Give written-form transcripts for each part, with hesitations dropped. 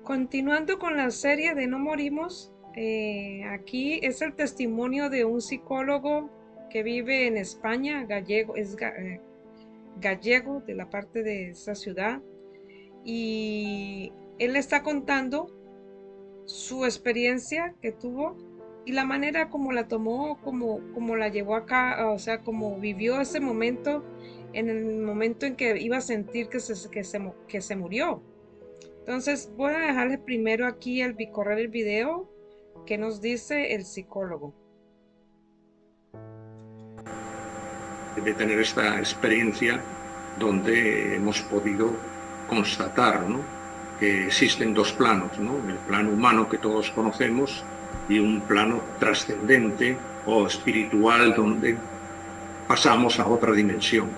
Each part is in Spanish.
Continuando con la serie de No Morimos, aquí es el testimonio de un psicólogo que vive en España, gallego, gallego de la parte de esa ciudad, y él está contando su experiencia que tuvo y la manera como la tomó, como la llevó acá, o sea, como vivió ese momento en el momento en que iba a sentir que se murió. Entonces voy a dejarles primero aquí correr el video que nos dice el psicólogo. De tener esta experiencia donde hemos podido constatar, ¿no?, que existen dos planos, ¿no?, el plano humano que todos conocemos y un plano trascendente o espiritual donde pasamos a otra dimensión.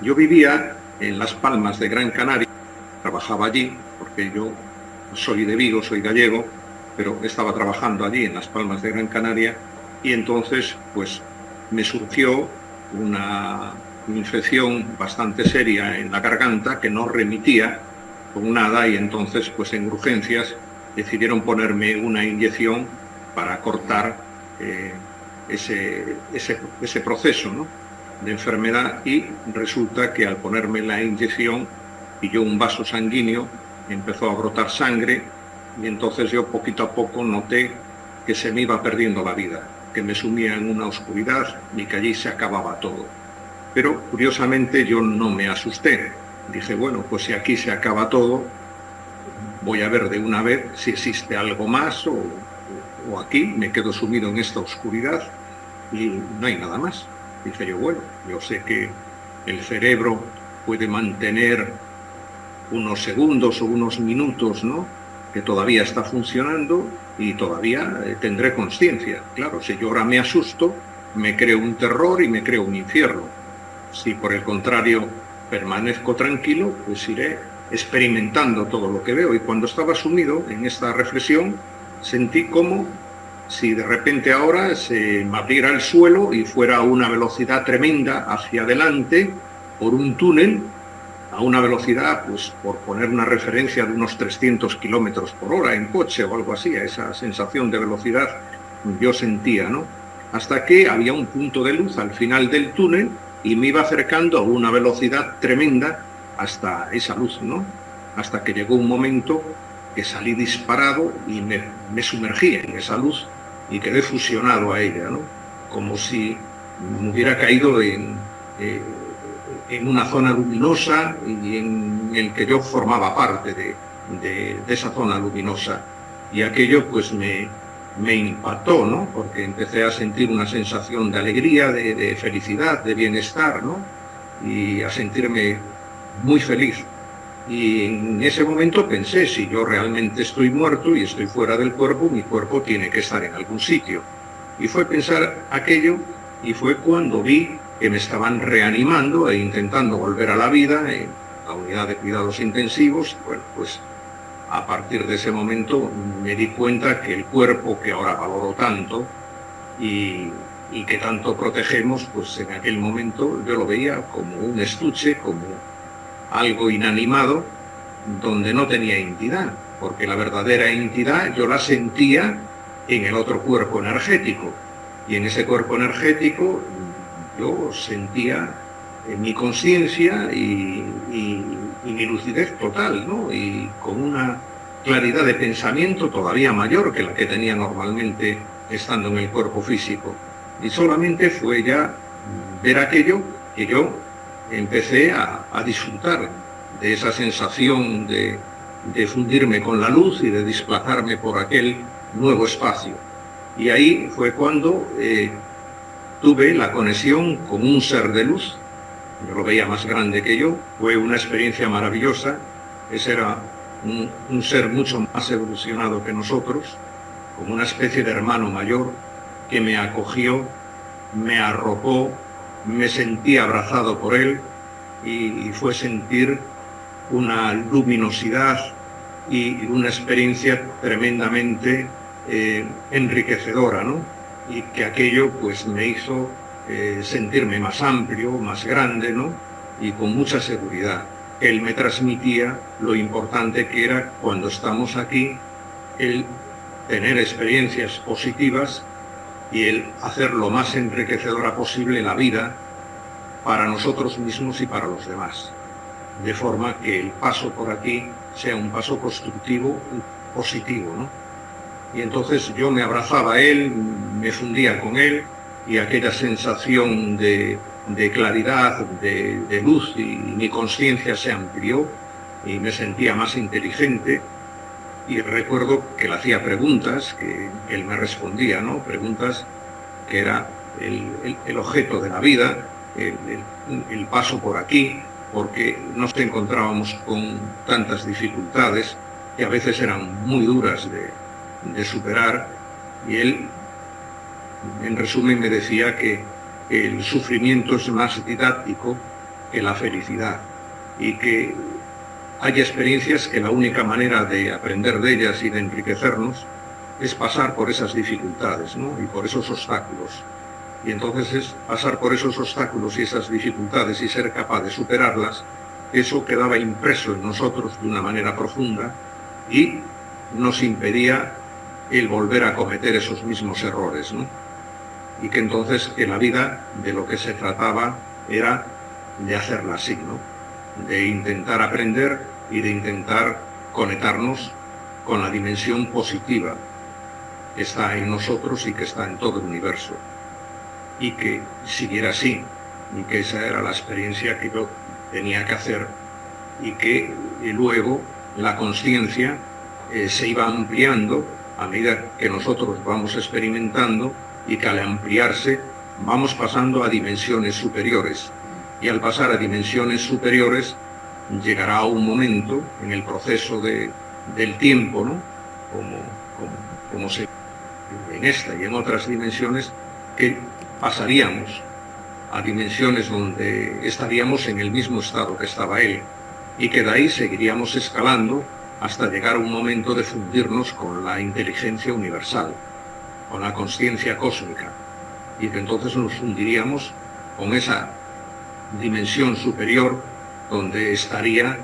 Yo vivía en Las Palmas de Gran Canaria, trabajaba allí, porque yo soy de Vigo, soy gallego, pero estaba trabajando allí en Las Palmas de Gran Canaria, y entonces pues me surgió una infección bastante seria en la garganta que no remitía con nada, y entonces pues en urgencias decidieron ponerme una inyección para cortar ese proceso, ¿no?, de enfermedad, y resulta que al ponerme la inyección pilló un vaso sanguíneo, empezó a brotar sangre, y entonces yo poquito a poco noté que se me iba perdiendo la vida, que me sumía en una oscuridad y que allí se acababa todo. Pero curiosamente yo no me asusté. Dije, bueno, pues si aquí se acaba todo, voy a ver de una vez si existe algo más o aquí me quedo sumido en esta oscuridad y no hay nada más. Dije yo, bueno, yo sé que el cerebro puede mantener unos segundos o unos minutos, ¿no?, que todavía está funcionando y todavía tendré conciencia. Claro, si yo ahora me asusto, me creo un terror y me creo un infierno. Si por el contrario permanezco tranquilo, pues iré experimentando todo lo que veo. Y cuando estaba sumido en esta reflexión, sentí como si de repente ahora se me abriera el suelo y fuera a una velocidad tremenda hacia adelante por un túnel, a una velocidad, pues por poner una referencia, de unos 300 kilómetros por hora en coche o algo así. A esa sensación de velocidad yo sentía, ¿no?, hasta que había un punto de luz al final del túnel y me iba acercando a una velocidad tremenda hasta esa luz, ¿no?, hasta que llegó un momento que salí disparado y me sumergí en esa luz y quedé fusionado a ella, ¿no?, como si me hubiera caído en una zona luminosa y en el que yo formaba parte de esa zona luminosa. Y aquello pues me impactó, ¿no?, porque empecé a sentir una sensación de alegría, de felicidad, de bienestar, ¿no?, y a sentirme muy feliz. Y en ese momento pensé, si yo realmente estoy muerto y estoy fuera del cuerpo, mi cuerpo tiene que estar en algún sitio. Y fue pensar aquello, y fue cuando vi que me estaban reanimando e intentando volver a la vida en la unidad de cuidados intensivos. Bueno, pues a partir de ese momento me di cuenta que el cuerpo que ahora valoro tanto y que tanto protegemos, pues en aquel momento yo lo veía como un estuche, como algo inanimado, donde no tenía entidad, porque la verdadera entidad yo la sentía en el otro cuerpo energético, y en ese cuerpo energético yo sentía mi conciencia y mi lucidez total, ¿no?, y con una claridad de pensamiento todavía mayor que la que tenía normalmente estando en el cuerpo físico. Y solamente fue ya ver aquello que yo empecé a disfrutar de esa sensación de fundirme con la luz y de desplazarme por aquel nuevo espacio. Y ahí fue cuando tuve la conexión con un ser de luz. Yo lo veía más grande que yo. Fue una experiencia maravillosa. Ese era un ser mucho más evolucionado que nosotros, como una especie de hermano mayor que me acogió, me arropó, me sentí abrazado por él, y fue sentir una luminosidad y una experiencia tremendamente enriquecedora, ¿no? Y que aquello pues me hizo sentirme más amplio, más grande, ¿no? Y con mucha seguridad. Él me transmitía lo importante que era cuando estamos aquí, el tener experiencias positivas y el hacer lo más enriquecedora posible la vida para nosotros mismos y para los demás. De forma que el paso por aquí sea un paso constructivo y positivo, ¿no? Y entonces yo me abrazaba a él, me fundía con él, y aquella sensación de claridad, de luz, y mi conciencia se amplió y me sentía más inteligente. Y recuerdo que le hacía preguntas, que él me respondía, ¿no? Preguntas que era el objeto de la vida, el paso por aquí, porque nos encontrábamos con tantas dificultades que a veces eran muy duras de superar, y él, en resumen, me decía que el sufrimiento es más didáctico que la felicidad, y que hay experiencias que la única manera de aprender de ellas y de enriquecernos es pasar por esas dificultades, ¿no? Y por esos obstáculos. Y entonces es pasar por esos obstáculos y esas dificultades y ser capaz de superarlas, eso quedaba impreso en nosotros de una manera profunda y nos impedía el volver a cometer esos mismos errores, ¿no? Y que entonces que la vida de lo que se trataba era de hacerla así, ¿no? De intentar aprender y de intentar conectarnos con la dimensión positiva que está en nosotros y que está en todo el universo. Y que siguiera así, y que esa era la experiencia que yo tenía que hacer, y que luego la conciencia se iba ampliando a medida que nosotros vamos experimentando, y que al ampliarse vamos pasando a dimensiones superiores. Y al pasar a dimensiones superiores llegará un momento en el proceso del tiempo, ¿no? Como se en esta y en otras dimensiones, que pasaríamos a dimensiones donde estaríamos en el mismo estado que estaba él, y que de ahí seguiríamos escalando hasta llegar a un momento de fundirnos con la inteligencia universal, con la conciencia cósmica, y que entonces nos fundiríamos con esa dimensión superior donde estaría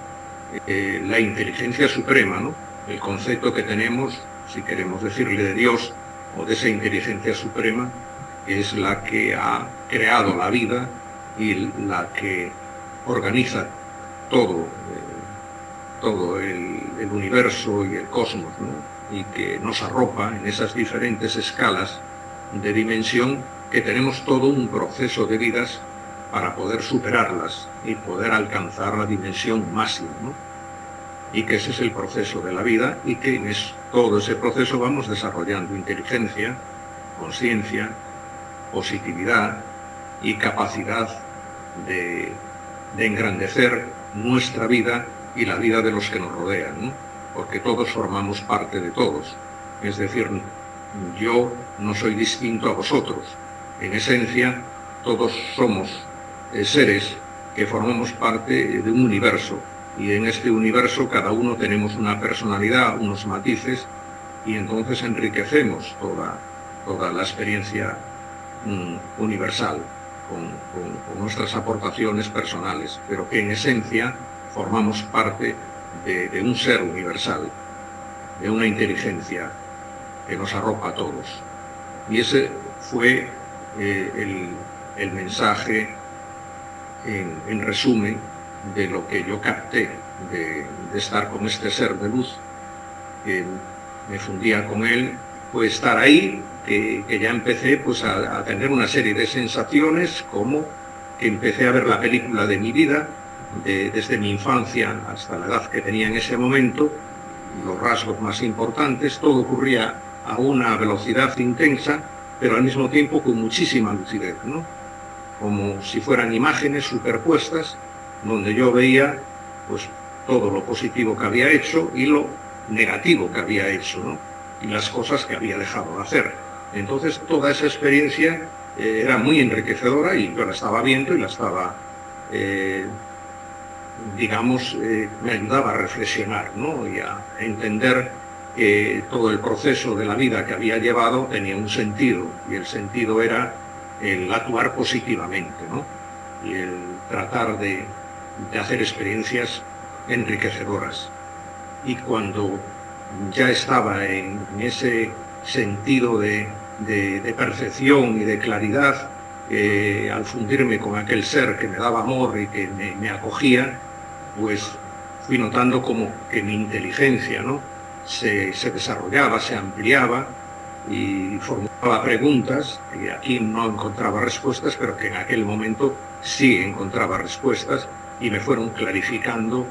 la inteligencia suprema, ¿no? El concepto que tenemos, si queremos decirle, de Dios o de esa inteligencia suprema, que es la que ha creado la vida y la que organiza todo, todo el universo y el cosmos, ¿no? Y que nos arropa en esas diferentes escalas de dimensión, que tenemos todo un proceso de vidas para poder superarlas y poder alcanzar la dimensión máxima, ¿no? Y que ese es el proceso de la vida, y que en todo ese proceso vamos desarrollando inteligencia, conciencia, positividad y capacidad de engrandecer nuestra vida y la vida de los que nos rodean, ¿no? Porque todos formamos parte de todos. Es decir, yo no soy distinto a vosotros. En esencia, todos somos seres que formamos parte de un universo, y en este universo cada uno tenemos una personalidad, unos matices, y entonces enriquecemos toda la experiencia universal con nuestras aportaciones personales, pero que en esencia formamos parte de un ser universal, de una inteligencia que nos arropa a todos. Y ese fue el mensaje, en resumen, de lo que yo capté de estar con este ser de luz, que me fundía con él. Fue estar ahí, que ya empecé pues a tener una serie de sensaciones, como que empecé a ver la película de mi vida, desde mi infancia hasta la edad que tenía en ese momento, los rasgos más importantes. Todo ocurría a una velocidad intensa, pero al mismo tiempo con muchísima lucidez, ¿no? Como si fueran imágenes superpuestas, donde yo veía pues todo lo positivo que había hecho y lo negativo que había hecho, ¿no? Y las cosas que había dejado de hacer. Entonces toda esa experiencia era muy enriquecedora, y yo la estaba viendo y la estaba digamos, me ayudaba a reflexionar, ¿no? Y a entender que todo el proceso de la vida que había llevado tenía un sentido, y el sentido era el actuar positivamente, ¿no? Y el tratar de hacer experiencias enriquecedoras. Y cuando ya estaba en ese sentido de percepción y de claridad, al fundirme con aquel ser que me daba amor y que me acogía, pues fui notando como que mi inteligencia, ¿no?, se desarrollaba, se ampliaba y formulaba preguntas que aquí no encontraba respuestas, pero que en aquel momento sí encontraba respuestas, y me fueron clarificando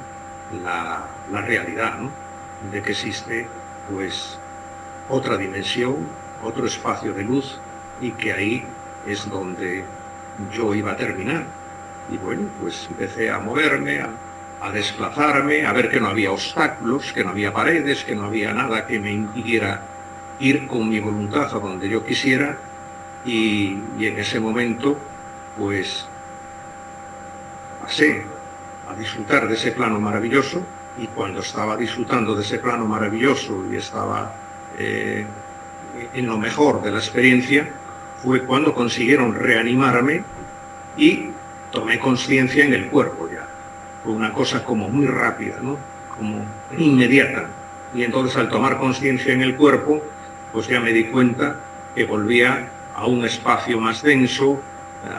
la realidad, ¿no?, de que existe pues otra dimensión, otro espacio de luz, y que ahí es donde yo iba a terminar. Y bueno, pues empecé a moverme, a desplazarme, a ver que no había obstáculos, que no había paredes, que no había nada que me impidiera ir con mi voluntad a donde yo quisiera, y en ese momento pues pasé a disfrutar de ese plano maravilloso. Y cuando estaba disfrutando de ese plano maravilloso y estaba en lo mejor de la experiencia, fue cuando consiguieron reanimarme y tomé conciencia en el cuerpo ya. Fue una cosa como muy rápida, ¿no?, como inmediata. Y entonces, al tomar conciencia en el cuerpo, pues ya me di cuenta que volvía a un espacio más denso,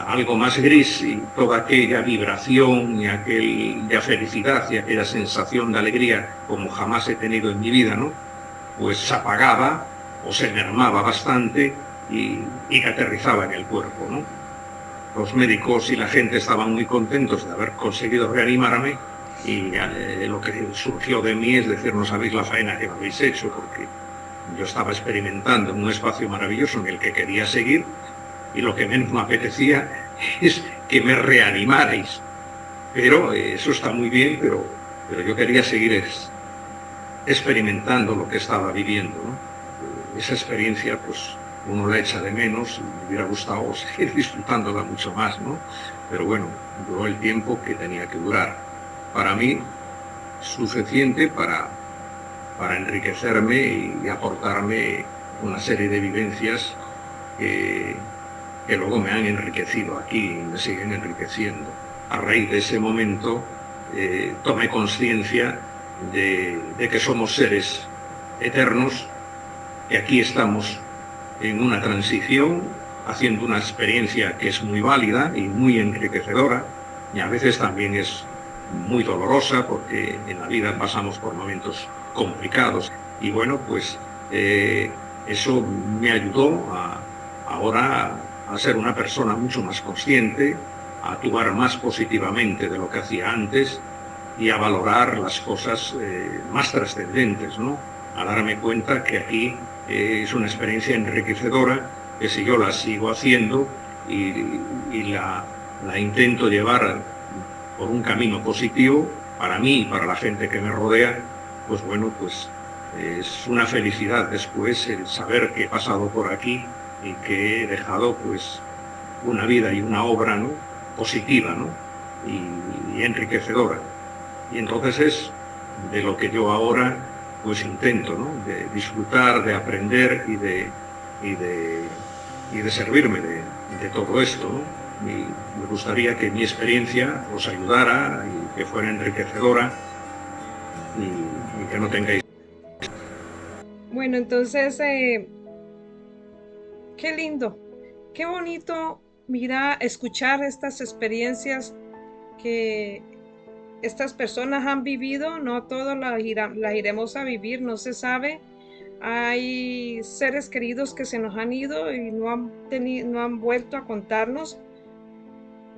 algo más gris, y toda aquella vibración y aquella felicidad y aquella sensación de alegría como jamás he tenido en mi vida, ¿no?, pues se apagaba o se mermaba bastante y que aterrizaba en el cuerpo, ¿no? Los médicos y la gente estaban muy contentos de haber conseguido reanimarme, y lo que surgió de mí es decir: no sabéis la faena que me habéis hecho, porque yo estaba experimentando en un espacio maravilloso en el que quería seguir, y lo que menos me apetecía es que me reanimarais. Pero eso está muy bien, pero yo quería seguir experimentando lo que estaba viviendo, ¿no? Esa experiencia, pues uno la echa de menos, y me hubiera gustado seguir disfrutándola mucho más, ¿no? Pero bueno, duró el tiempo que tenía que durar. Para mí, suficiente para enriquecerme y aportarme una serie de vivencias que luego me han enriquecido aquí y me siguen enriqueciendo. A raíz de ese momento tomé conciencia de que somos seres eternos, que aquí estamos en una transición, haciendo una experiencia que es muy válida y muy enriquecedora, y a veces también es muy dolorosa, porque en la vida pasamos por momentos complicados. Y bueno, pues eso me ayudó ahora a ser una persona mucho más consciente, a actuar más positivamente de lo que hacía antes, y a valorar las cosas más trascendentes, ¿no? A darme cuenta que aquí es una experiencia enriquecedora, que si yo la sigo haciendo y la intento llevar por un camino positivo para mí y para la gente que me rodea, pues bueno, pues es una felicidad después el saber que he pasado por aquí y que he dejado pues una vida y una obra, ¿no?, positiva, ¿no?, y enriquecedora. Y entonces es de lo que yo ahora pues intento, ¿no?, de disfrutar, de aprender y de servirme de todo esto, ¿no? Y me gustaría que mi experiencia os ayudara y que fuera enriquecedora, y que no tengáis... Bueno, entonces, qué lindo, qué bonito, mira, escuchar estas experiencias que estas personas han vivido. No todos las iremos a vivir, no se sabe. Hay seres queridos que se nos han ido y no han vuelto a contarnos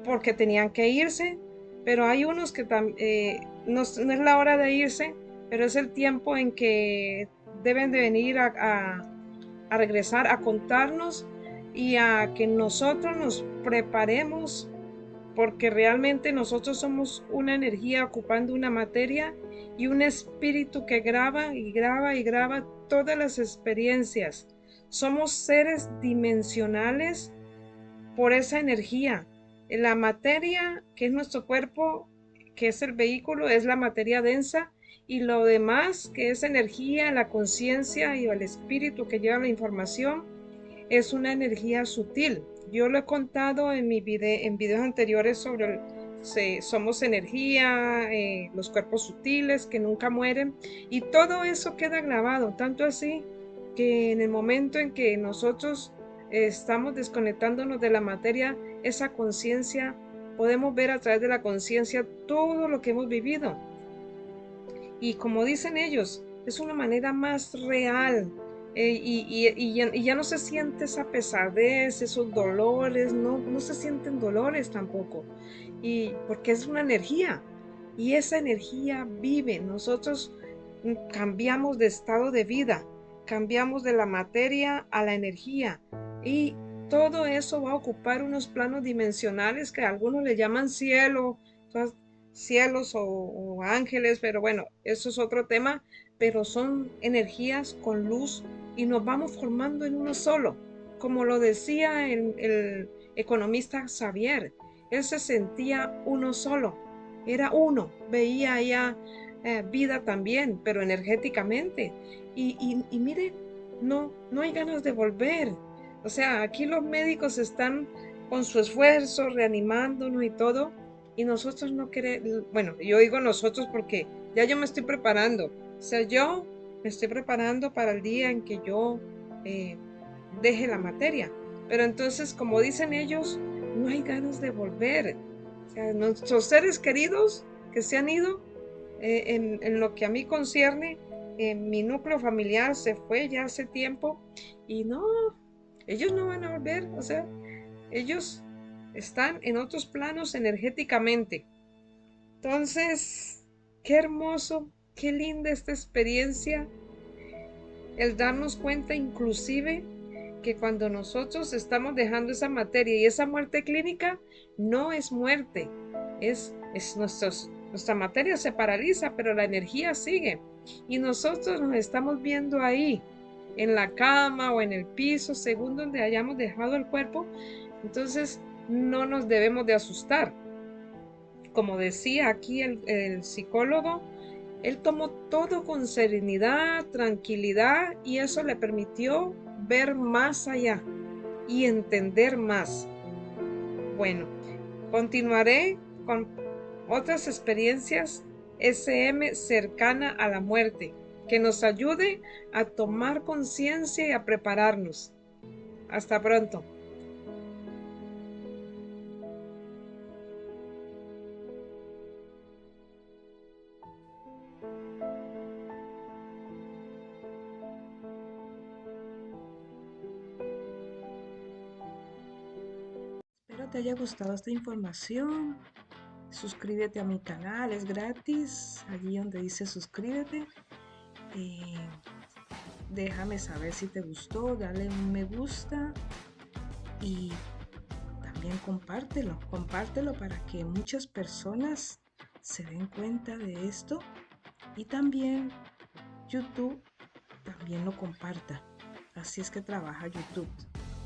porque tenían que irse, pero hay unos que no es la hora de irse, pero es el tiempo en que deben de venir a regresar a contarnos y a que nosotros nos preparemos, porque realmente nosotros somos una energía ocupando una materia y un espíritu que graba y graba y graba todas las experiencias. Somos seres dimensionales por esa energía. La materia, que es nuestro cuerpo, que es el vehículo, es la materia densa, y lo demás, que es energía, la conciencia y el espíritu que lleva la información, es una energía sutil. Yo lo he contado en videos anteriores sobre somos energía, los cuerpos sutiles que nunca mueren, y todo eso queda grabado, tanto así que en el momento en que nosotros estamos desconectándonos de la materia, esa conciencia, podemos ver a través de la conciencia todo lo que hemos vivido. Y como dicen ellos, es una manera más real. Y ya no se siente esa pesadez, esos dolores, no se sienten dolores tampoco. Y porque es una energía. Y esa energía vive. Nosotros cambiamos de estado de vida, cambiamos de la materia a la energía. Y todo eso va a ocupar unos planos dimensionales que algunos le llaman cielo, cielos o ángeles, pero bueno, eso es otro tema, pero son energías con luz y nos vamos formando en uno solo. Como lo decía el economista Xavier, él se sentía uno solo, era uno, veía ya vida también, pero energéticamente. Y mire, no hay ganas de volver. O sea, aquí los médicos están con su esfuerzo reanimándonos y todo, y nosotros no queremos, bueno, yo digo nosotros porque ya yo me estoy preparando, o sea, yo me estoy preparando para el día en que yo eh, deje la materia, pero entonces, como dicen ellos, no hay ganas de volver. O sea, nuestros seres queridos que se han ido, en lo que a mí concierne, mi núcleo familiar se fue ya hace tiempo y no, ellos no van a volver, o sea, ellos están en otros planos energéticamente. Entonces, qué hermoso, qué linda esta experiencia, el darnos cuenta inclusive que cuando nosotros estamos dejando esa materia y esa muerte clínica, no es muerte, es nuestra materia se paraliza, pero la energía sigue. Y nosotros nos estamos viendo ahí, en la cama o en el piso, según donde hayamos dejado el cuerpo. Entonces, no nos debemos de asustar. Como decía aquí el psicólogo, él tomó todo con serenidad, tranquilidad, y eso le permitió ver más allá y entender más. Bueno, continuaré con otras experiencias SM cercana a la muerte, que nos ayude a tomar conciencia y a prepararnos. Hasta pronto. Espero te haya gustado esta información. Suscríbete a mi canal, es gratis. Allí donde dice suscríbete. Déjame saber si te gustó, dale un me gusta y también compártelo para que muchas personas se den cuenta de esto, y también YouTube también lo comparta. Así es que trabaja YouTube.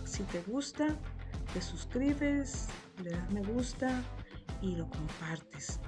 Si te gusta, te suscribes, le das me gusta y lo compartes.